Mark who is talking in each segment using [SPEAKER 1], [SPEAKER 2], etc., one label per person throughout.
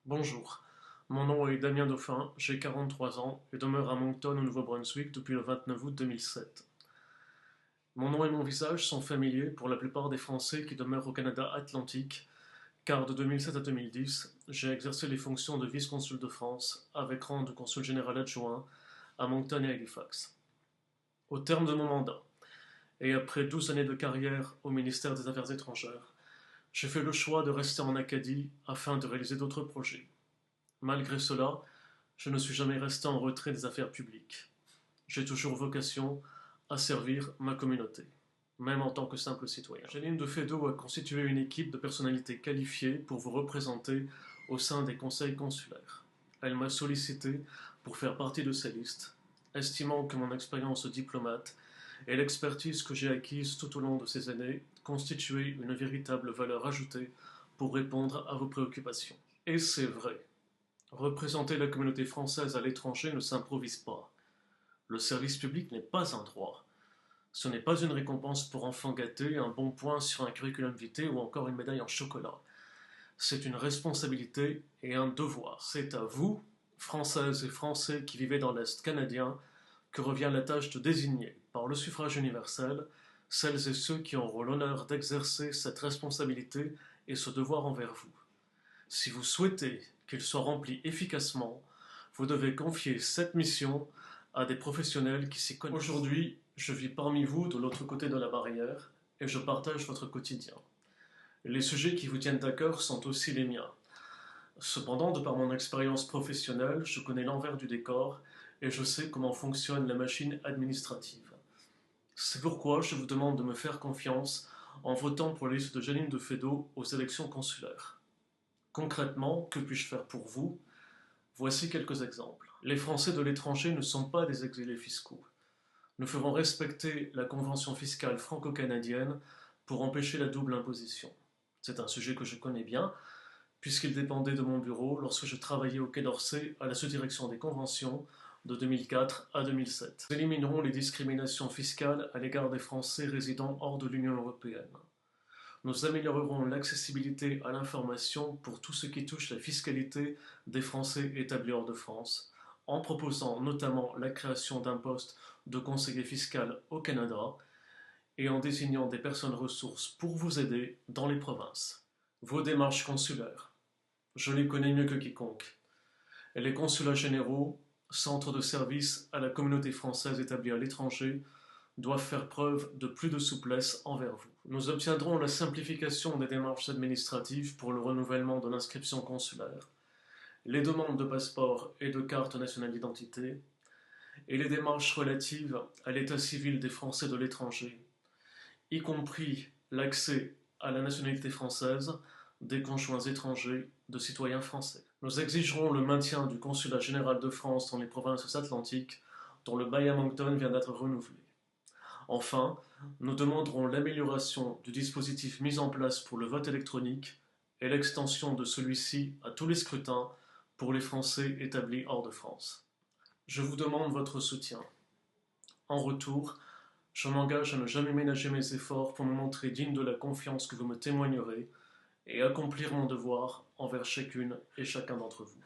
[SPEAKER 1] Bonjour, mon nom est Damien Dauphin, j'ai 43 ans et demeure à Moncton au Nouveau-Brunswick depuis le 29 août 2007. Mon nom et mon visage sont familiers pour la plupart des Français qui demeurent au Canada atlantique, car de 2007 à 2010, j'ai exercé les fonctions de vice-consul de France avec rang de consul général adjoint à Moncton et Halifax. Au terme de mon mandat, et après 12 années de carrière au ministère des Affaires étrangères, j'ai fait le choix de rester en Acadie afin de réaliser d'autres projets. Malgré cela, je ne suis jamais resté en retrait des affaires publiques. J'ai toujours vocation à servir ma communauté, même en tant que simple citoyen. Janine de Fédot a constitué une équipe de personnalités qualifiées pour vous représenter au sein des conseils consulaires. Elle m'a sollicité pour faire partie de ces listes, estimant que mon expérience de diplomate et l'expertise que j'ai acquise tout au long de ces années constituaient une véritable valeur ajoutée pour répondre à vos préoccupations. Et c'est vrai. Représenter la communauté française à l'étranger ne s'improvise pas. Le service public n'est pas un droit. Ce n'est pas une récompense pour enfants gâtés, un bon point sur un curriculum vitae ou encore une médaille en chocolat. C'est une responsabilité et un devoir. C'est à vous, Françaises et Français qui vivez dans l'Est canadien, que revient la tâche de désigner, par le suffrage universel, celles et ceux qui auront l'honneur d'exercer cette responsabilité et ce devoir envers vous. Si vous souhaitez qu'il soit rempli efficacement, vous devez confier cette mission à des professionnels qui s'y connaissent. Aujourd'hui, je vis parmi vous de l'autre côté de la barrière et je partage votre quotidien. Les sujets qui vous tiennent à cœur sont aussi les miens. Cependant, de par mon expérience professionnelle, je connais l'envers du décor et je sais comment fonctionne la machine administrative. C'est pourquoi je vous demande de me faire confiance en votant pour la liste de Janine de Fédot aux élections consulaires. Concrètement, que puis-je faire pour vous? Voici quelques exemples. Les Français de l'étranger ne sont pas des exilés fiscaux. Nous ferons respecter la convention fiscale franco-canadienne pour empêcher la double imposition. C'est un sujet que je connais bien, puisqu'il dépendait de mon bureau lorsque je travaillais au Quai d'Orsay à la sous-direction des conventions de 2004 à 2007. Nous éliminerons les discriminations fiscales à l'égard des Français résidant hors de l'Union européenne. Nous améliorerons l'accessibilité à l'information pour tout ce qui touche la fiscalité des Français établis hors de France, en proposant notamment la création d'un poste de conseiller fiscal au Canada et en désignant des personnes ressources pour vous aider dans les provinces. Vos démarches consulaires. Je les connais mieux que quiconque. Les consulats généraux, centres de service à la communauté française établie à l'étranger, doivent faire preuve de plus de souplesse envers vous. Nous obtiendrons la simplification des démarches administratives pour le renouvellement de l'inscription consulaire, les demandes de passeport et de carte nationale d'identité, et les démarches relatives à l'état civil des Français de l'étranger, y compris l'accès à la nationalité française des conjoints étrangers de citoyens français. Nous exigerons le maintien du consulat général de France dans les provinces atlantiques, dont le bail à Moncton vient d'être renouvelé. Enfin, nous demanderons l'amélioration du dispositif mis en place pour le vote électronique et l'extension de celui-ci à tous les scrutins pour les Français établis hors de France. Je vous demande votre soutien. En retour, je m'engage à ne jamais ménager mes efforts pour me montrer digne de la confiance que vous me témoignerez et accomplir mon devoir envers chacune et chacun d'entre vous.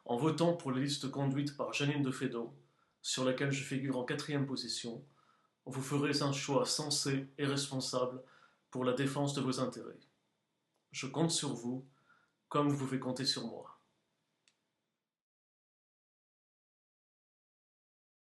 [SPEAKER 1] En votant pour la liste conduite par Janine de Fédot, sur laquelle je figure en 4e position, vous ferez un choix sensé et responsable pour la défense de vos intérêts. Je compte sur vous, comme vous pouvez compter sur moi.